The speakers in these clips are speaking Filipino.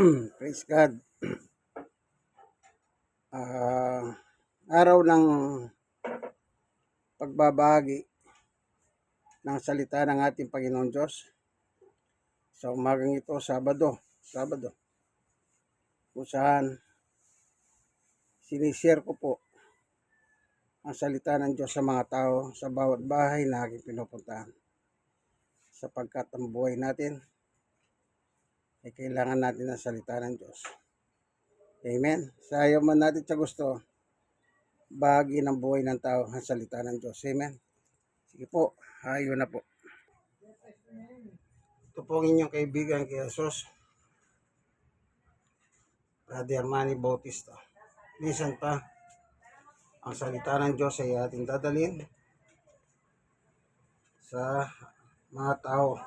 Praise God. Araw ng pagbabahagi ng salita ng ating Panginoon Diyos. Sa umagang ito, Sabado, kung saan sinishare ko po ang salita ng Diyos sa mga tao sa bawat bahay na aking pinupuntahan. Sapagkat ang buhay natin ay kailangan natin ng salita ng Diyos. Amen. Sa ayaw man natin sa gusto, bahagi ng buhay ng tao ang salita ng Diyos. Amen. Sige po, hayo na po. Ito po ang inyong kaibigan kay Jesus, Brother Manny Bautista. Listen pa, ang salita ng Diyos ay ating dadalhin sa mga tao.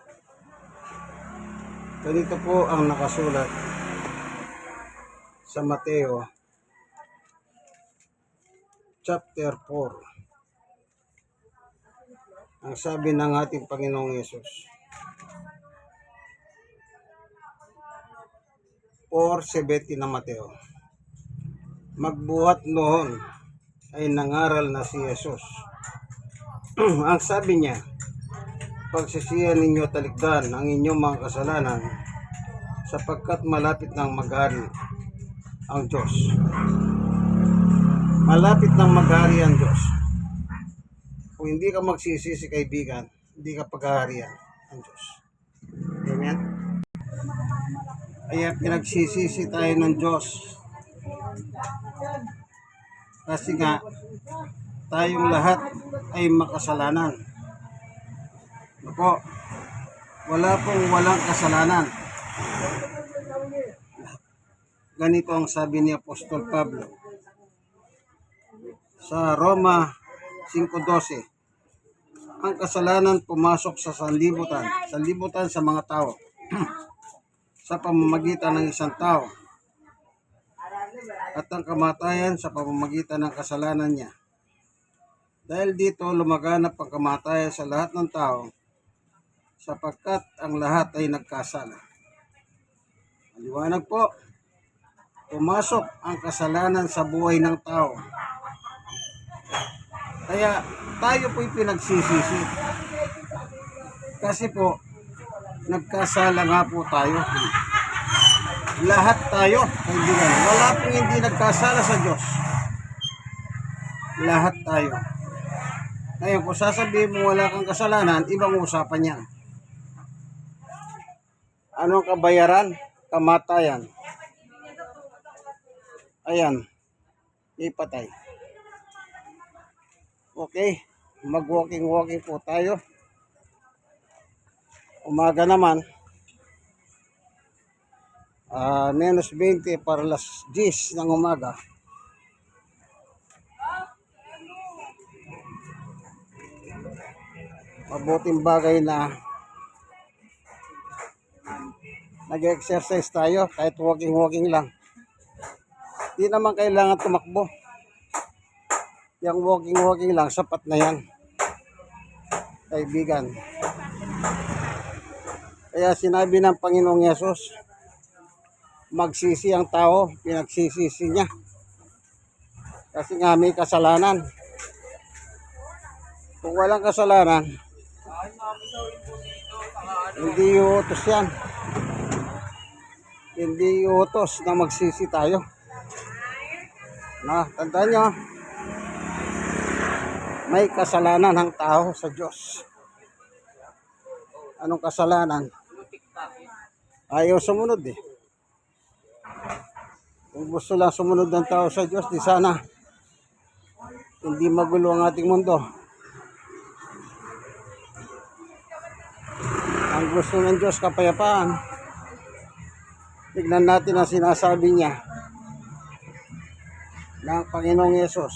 Ganito po ang nakasulat sa Mateo chapter 4. Ang sabi ng ating Panginoong Yesus, 4:70 ng Mateo. Magbuhat noon ay nangaral na si Jesus. Ang sabi niya, pagsisihan ninyo talikdan ang inyong mga kasalanan, sapagkat malapit nang maghari ang Diyos. Malapit nang maghari ang Diyos. Kung hindi ka magsisisi, kaibigan, hindi ka paghaharian ang Diyos. Amen? Kaya pinagsisisi tayo ng Diyos. Kasi nga, tayong lahat ay makasalanan. Ako, wala pong walang kasalanan. Ganito ang sabi ni Apostol Pablo sa Roma 5:12. Ang kasalanan pumasok sa sanlibutan sa mga tao sa pamamagitan ng isang tao, at ang kamatayan sa pamamagitan ng kasalanan niya. Dahil dito lumaganap ang kamatayan sa lahat ng tao, sapagkat ang lahat ay nagkasala. Maliwanag po, pumasok ang kasalanan sa buhay ng tao. Kaya tayo po'y pinagsisisi. Kasi po, nagkasala nga po tayo. Lahat tayo, kaibigan. Wala pong hindi nagkasala sa Diyos. Lahat tayo. Ngayon, kung sasabihin mo wala kang kasalanan, ibang usapan yan. Anong kabayaran? Kamatayan. Ayan. Ipatay. Okay. Mag-walking po tayo. Umaga naman. -20 para las 10 ng umaga. Mabuting bagay na nag-exercise tayo kahit walking lang. Di naman kailangan tumakbo. Yung walking lang, sapat na yan, kaibigan. Kaya sinabi ng Panginoong Yesus, magsisi ang tao, pinagsisisi niya. Kasi nga may kasalanan. Kung walang kasalanan, hindi utos yan. Hindi utos na magsisi tayo. Tandaan nyo, may kasalanan ang tao sa Diyos. Anong kasalanan? Ayaw sumunod eh. Kung gusto lang sumunod ng tao sa Diyos, di sana hindi magulo ang ating mundo. Ang gusto ng Diyos, kapayapaan. Tignan natin ang sinasabi niya ng Panginoong Yesus.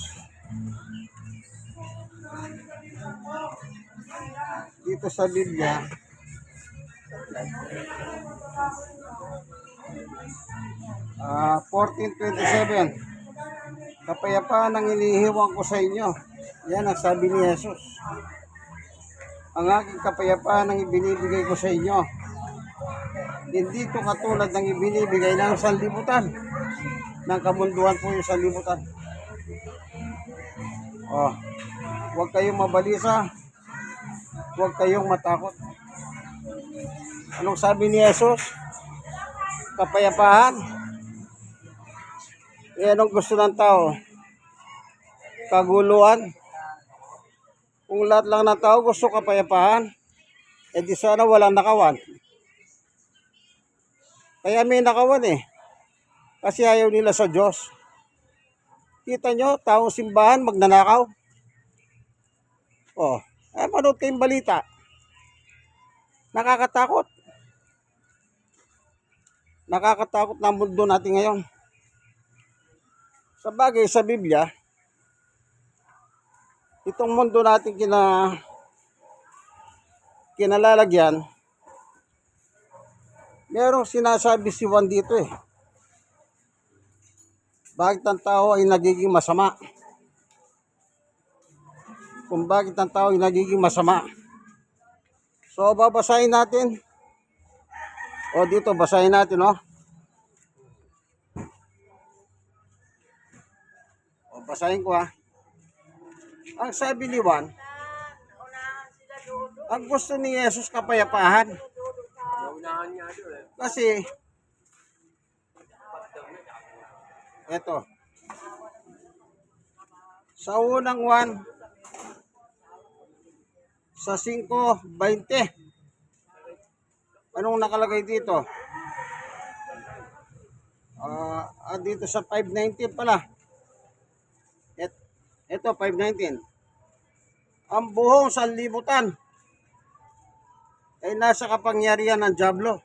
Dito sa Biblia, 14:27, kapayapaan ang inihiwan ko sa inyo. Yan ang sabi ni Jesus. Ang aking kapayapaan ang ibinibigay ko sa inyo. Hindi ito katulad ng ibinibigay ng sanlibutan. Ng kamunduhan po yung sanlibutan. Oh, huwag kayong mabalisa. Huwag kayong matakot. Anong sabi ni Jesus? Kapayapaan. Anong gusto ng tao? Kaguluhan. Kung lahat lang ng tao gusto kapayapaan, di sana walang nakawan. Kaya may nakawan kasi ayaw nila sa Diyos. Kita nyo, taong simbahan magnanakaw. Manood kayong balita. Nakakatakot. Nakakatakot na mundo natin ngayon. Sa bagay, sa Biblia, itong mundo natin kinalalagyan, merong sinasabi si Juan dito bakit ang tao ay nagiging masama? Kung bakit ang tao ay nagiging masama. So, babasahin natin. Dito, basahin natin, basahin ko, Ang sabi ni Juan, ang gusto ni Jesus kapayapaan. Kasi, eto, sa unang 1, sa 5:20, anong nakalagay dito? Dito sa 5:19 pala. Ito, 5:19. Ang buong sanlibutan ay nasa kapangyarihan ng dyablo.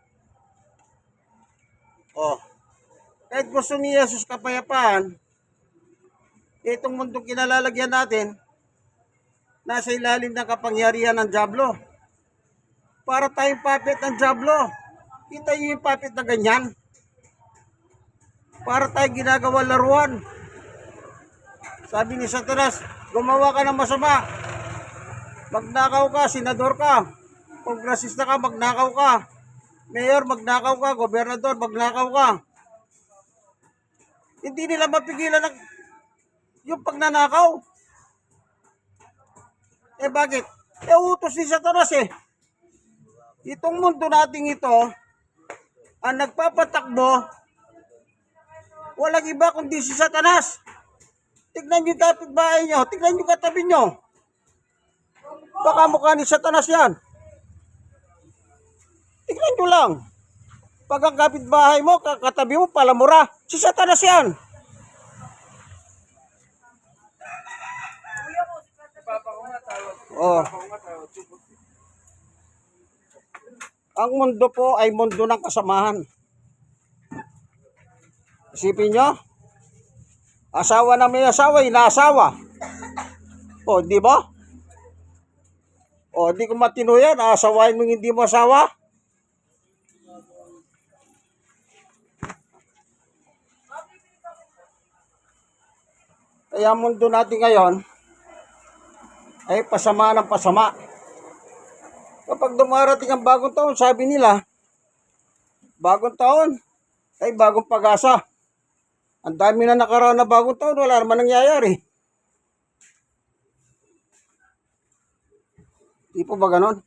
Kahit gusto ni Jesus kapayapaan, itong mundong kinalalagyan natin, nasa ilalim ng kapangyarihan ng dyablo. Para tayong puppet ng dyablo. Kita niyo yung puppet na ganyan? Para tayong ginagawa laruan. Sabi ni Satanas, gumawa ka ng masama. Magnakaw ka, senador ka. Kongresista ka, magnakaw ka. Mayor, magnakaw ka. Gobernador, magnakaw ka. Hindi nila mapigilan yung pagnanakaw. Bakit? Utos ni Satanas Itong mundo nating ito, ang nagpapatakbo, walang iba kundi si Satanas. Tignan nyo yung kapitbahay nyo, tignan nyo katabi nyo. Baka mukha ni Satanas yan. Tignan nyo lang. Pag ang kapitbahay mo, katabi mo, palamura, si Satanas yan. Ang mundo po ay mundo ng kasamahan. Isipin nyo, asawa na may asawa, inaasawa. Di ba? Di ko matino yan, aasawain mong hindi mo asawa. Kaya ang mundo natin ngayon ay pasama ng pasama. Kapag dumarating ang bagong taon, sabi nila, bagong taon ay bagong pag-asa. Ang dami na nakaraan na bagong taon, wala naman nangyayari. Di po ba ganon?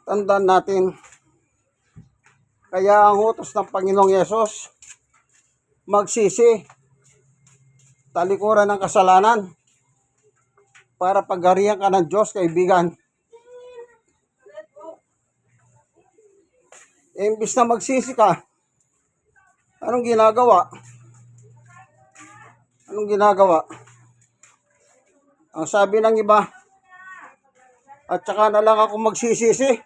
Tandaan natin, kaya ang utos ng Panginoong Yesus, magsisi, talikuran ng kasalanan, para pagharihan ka ng Diyos, kaibigan. Imbis na magsisi ka, anong ginagawa? Anong ginagawa? Ang sabi ng iba, at saka na lang ako magsisisi.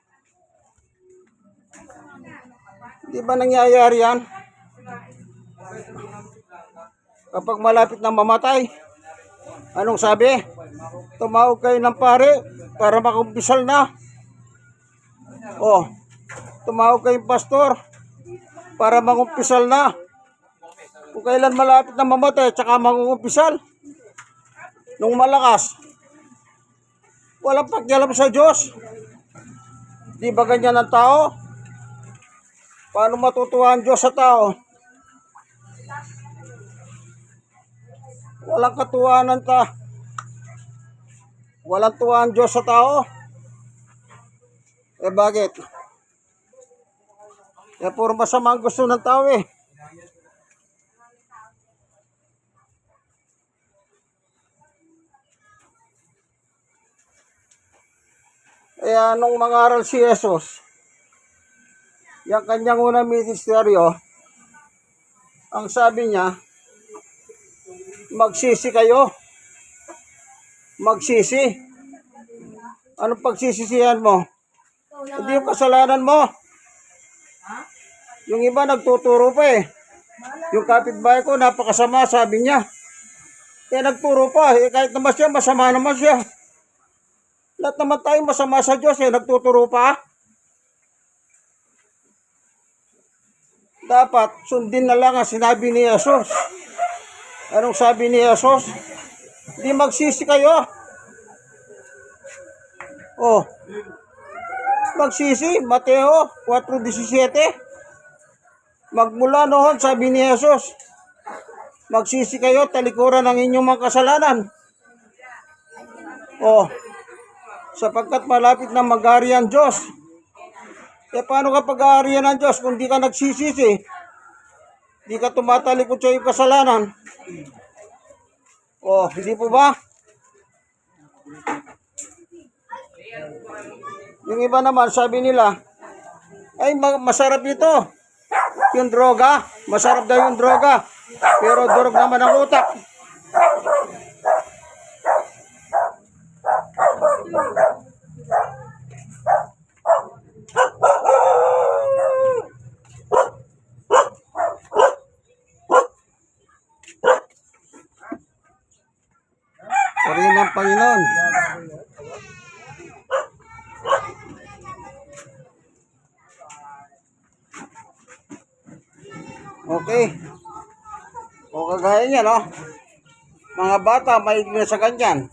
Di ba nangyayari yan? Kapag malapit na mamatay, anong sabi? Tumawag kayo ng pare para makumpisal na. Tumawag kayong pastor para makumpisal na. Kung kailan malapit na mamatay, tsaka makumpisal. Nung malakas. Walang pakialam sa Diyos. Di ba ganyan ang tao? Paano matutuwa ang Diyos sa tao? Walang katuwaan ta. Walang tuwa ang Diyos sa tao. Eh bakit? Eh puro masama ang gusto ng tao eh. Kaya nung mangaral si Jesus, yung kanyang unang ministeryo, ang sabi niya, magsisi kayo. Magsisi. Anong pagsisisihan mo? Hindi yung kasalanan mo. Yung iba nagtuturo pa eh. Yung kapitbahay ko, napakasama, sabi niya. Kaya nagturo pa, eh, kahit naman siya, masama naman siya. Lahat naman tayo masama sa Diyos eh, nagtuturo pa. Dapat sundin na lang ang sinabi ni Jesus. Anong sabi ni Jesus? Di magsisi kayo. Oh. Magsisi, Mateo 4:17. Magmula noon, sabi ni Jesus, magsisi kayo, talikuran ng inyong mga kasalanan. Oh. Sapagkat malapit na mag-ari ang Diyos. E paano ka pag-aarihan ng Diyos kung di ka nagsisisi? Di ka tumatalikod sa iyong kasalanan. Oh, hindi po ba? Yung iba naman, sabi nila, ay masarap ito. Yung droga, masarap daw yung droga. Pero durog naman ang utak. Purihin ng Panginoon. Okay. O kagaya niya, no? Mga bata, may na sa ganyan.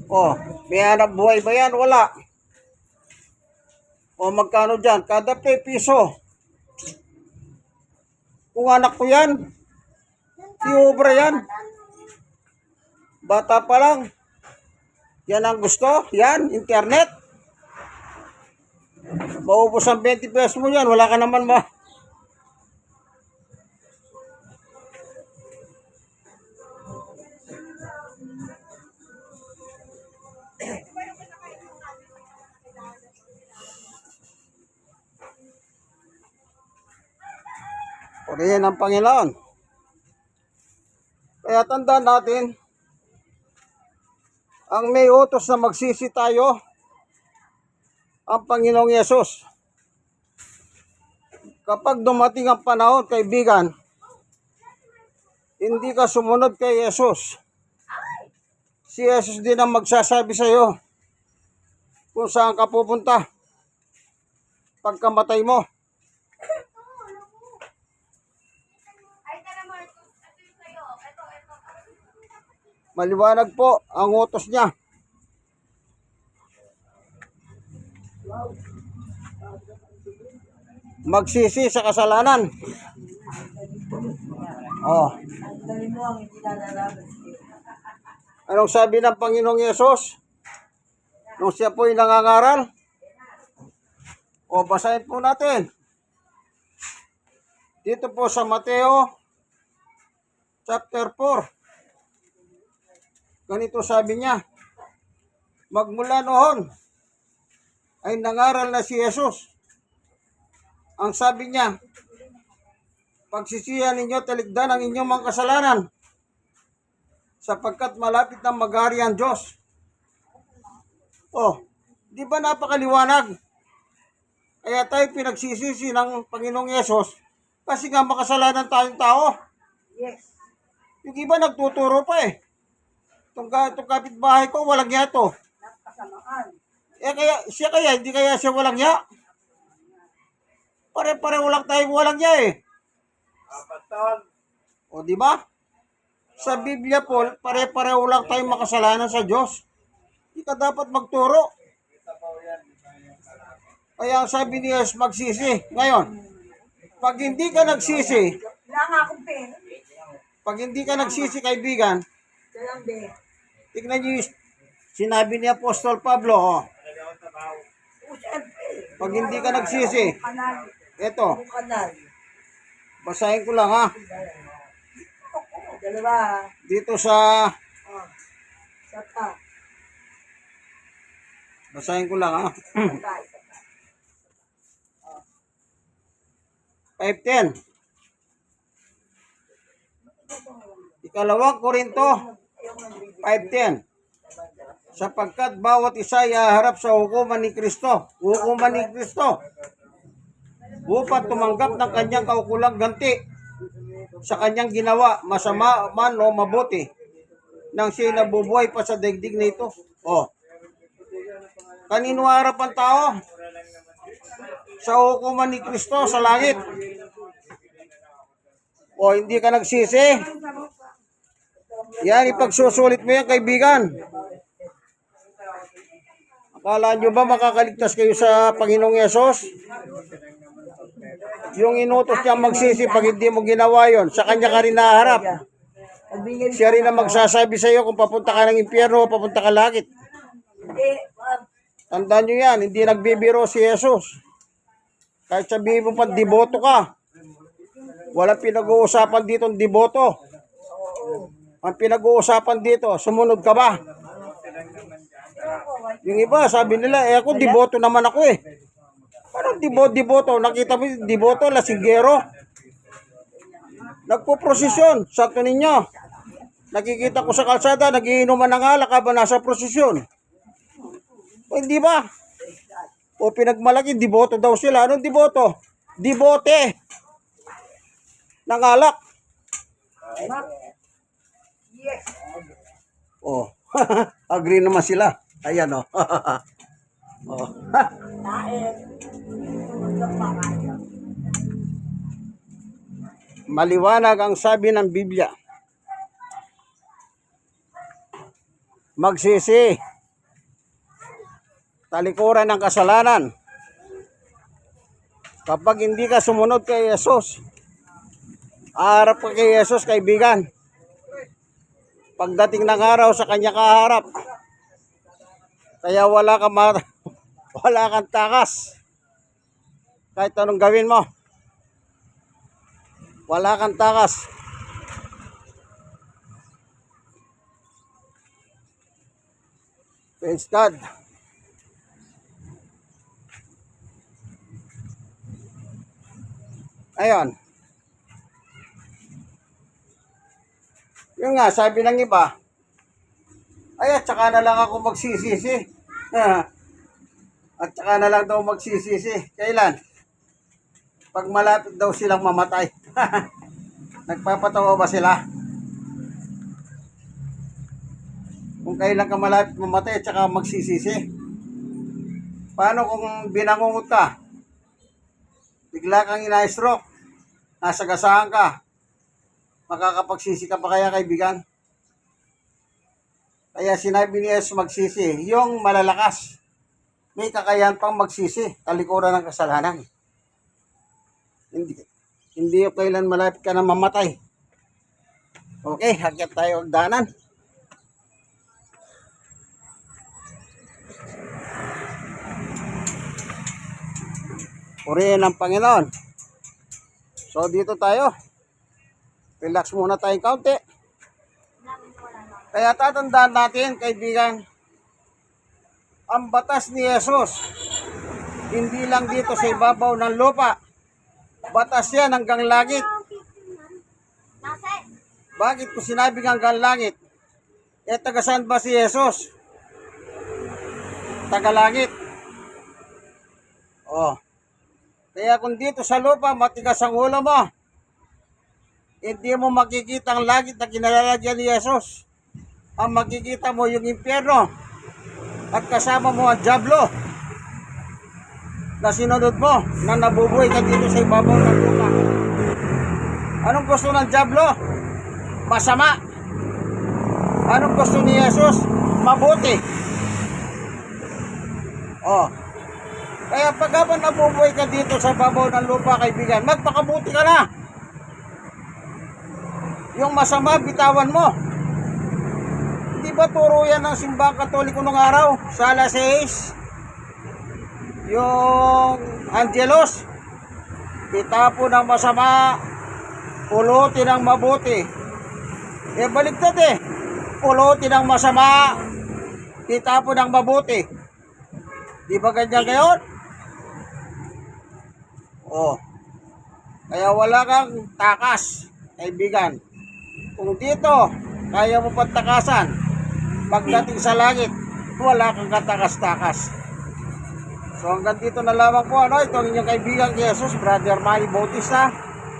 O, may hanap buhay ba yan? Wala. O magkano dyan? Kada piso. Kung anak ko yan, iubra yan. Bata pa lang. Yan ang gusto. Yan, internet. Maubos ang 20 pesos mo yan. Wala ka naman ba? Purihin ang Panginoon. Kaya tandaan natin, ang may utos na magsisi tayo, ang Panginoong Yesus. Kapag dumating ang panahon, kaibigan, hindi ka sumunod kay Yesus. Si Yesus din ang magsasabi sa iyo kung saan ka pupunta pagkamatay mo. Maliwanag po ang utos niya. Magsisi sa kasalanan. Oh. Anong sabi ng Panginoong Yesus nung siya po'y nangangaral? O basahin po natin. Dito po sa Mateo chapter 4. Ganito sabi niya, magmula noon ay nangaral na si Jesus. Ang sabi niya, pagsisihan ninyo, talikdan ang inyong mga kasalanan, sapagkat malapit na mag-ari ang Diyos. Oh, di ba napakaliwanag? Kaya tayo pinagsisisi ng Panginoong Yesus kasi nga makasalanan tayong tao. Yes. Yung iba nagtuturo pa eh. Itong kapitbahay ko, walang niya to. Kasamaan. Eh kaya, hindi kaya siya walang niya? Pare-pareho lang tayong walang niya eh. O di ba? Sa Biblia po, pare-pareho lang tayong makasalanan sa Diyos. Hindi ka dapat magturo. Kaya ang sabi ni Jesus, magsisi. Ngayon, pag hindi ka nagsisi, Wala nga akong pera. pag hindi ka nagsisi, kaibigan, Dalang be. tignan niyo yung sinabi ni Apostol Pablo, oh. O, siyempre. Pag hindi ka nagsisi, Kanal. eto, Kanal. basahin ko lang ha. Dalawa. Dito sa, Oh. Sata. basahin ko lang ha. Sata. 5:10. Ikalawang Korinto 5:10. Sapagkat bawat isa ay haharap sa hukuman ni Kristo. Hukuman ni Kristo. Upang tumanggap ng kanyang kaukulang ganti sa kanyang ginawa, masama man o mabuti, nang siya'y nabubuhay pa sa daigdig na ito. Oh. Kanino harap ang tao? Sa hukuman ni Kristo sa langit. O hindi ka nagsisi. Yan, ipagsusulit mo yan, kaibigan. Akala nyo ba makakaligtas kayo sa Panginoong Yesus? Yung inutos niya magsisi, pag hindi mo ginawa yon, sa kanya ka rin naharap. Siya rin ang magsasabi sa iyo kung papunta ka ng impyerno o papunta ka langit. Tandaan nyo yan, hindi nagbibiro si Jesus. Kahit sabihin mo pa, deboto ka. Walang pinag-uusapan dito ng deboto. Ang pinag-uusapan dito, sumunod ka ba? Yung iba, sabi nila, ako deboto naman ako eh. Parang deboto? Nakita mo yung deboto, lasinggero. Nagpo-prosesyon, sakto ninyo. Nakikita ko sa kalsada, nagiinuman ng alak habang nasa prosesyon. O hindi ba? O pinagmalaki, deboto daw sila. Anong deboto? Debote ng alak. Yes. Oh, agree naman sila. Ayan oh. Oh. Lain. Maliwanag ang sabi ng Biblia. Magsisi. Talikuran ng kasalanan. Kapag hindi ka sumunod kay Jesus, harap ka kay Jesus, kaibigan. Pagdating ng araw, sa kanya kaharap. Kaya wala kang takas. Kahit anong gawin mo, wala kang takas. Praise God. Ayan. Yung nga, sabi ng iba, ay at saka na lang ako magsisisi. At saka na lang daw magsisisi. Kailan? Pag malapit daw silang mamatay. Nagpapatawa ba sila? Kung kailan ka malapit mamatay at saka magsisisi. Paano kung binangungot ka? Bigla kang ina-stroke. Nasagasaan ka. Makakapagsisi ka pa kaya, kaibigan? Kaya sinabi ni Jesus magsisi. Yung malalakas, may kakayahan pang magsisi. Talikuran ng kasalanan. Hindi yung kailan malapit ka na mamatay. Okay, hagyat tayo agdanan. Purihin ang Panginoon. So dito tayo. Relax muna tayong kaunti. Kaya tatandaan natin, kaibigan, ang batas ni Jesus, hindi lang dito sa ibabaw ng lupa. Batas yan hanggang langit. Bakit ko sinabing hanggang langit? Eh, taga saan ba si Jesus? Taga langit. Oh. Kaya kung dito sa lupa, matigas ang ulo mo, hindi mo makikita ang langit na kinalalagyan ni Jesus. Ang makikita mo yung impyerno at kasama mo ang dyablo na sinunod mo, na nabubuhay ka dito sa ibabaw ng lupa. Anong gusto ng dyablo? Masama. Anong gusto ni Jesus? Mabuti. Oh. Kaya pag habang nabubuhay ka dito sa babaw ng lupa, kaibigan, magpakabuti ka na. Yung masama, bitawan mo. Di ba turo yan ng simbang katoliko nung araw? Sa alas 6, yung Angelos, itapo ng masama, pulutin ng mabuti. Eh baliktad eh, pulutin ng masama, itapo ng mabuti. Di ba ganyan ngayon? Oh, kaya wala kang takas, kaibigan. Kung dito, kaya mo pagtakasan, pagdating sa langit, wala kang katakas-takas. So hanggang dito na lamang po, ano, ito ang inyong kaibigan kay Jesus, Brother Manny Bautista.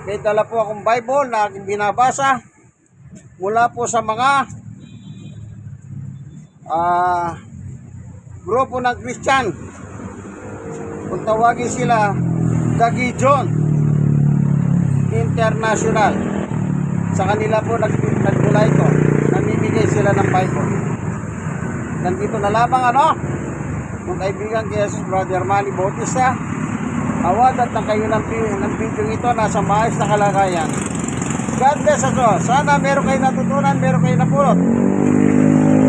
May dala po akong Bible na aking binabasa mula po sa mga grupo ng Christian. Kung tawagin sila, The Gideon International. Sa kanila po nagmula ito. Namimigay sila ng Bible. Nandito na lamang, ano, yung kaibigan kay Jesus, Brother Manny Bautista. Awad at ng kayo ng video ito nasa maayos na kalagayan. God bless us all. Sana meron kayo natutunan, meron kayo napulot.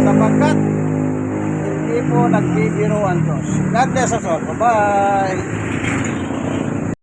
Sapagkat hindi po nagbibiro ang Diyos. God bless us all. Bye-bye.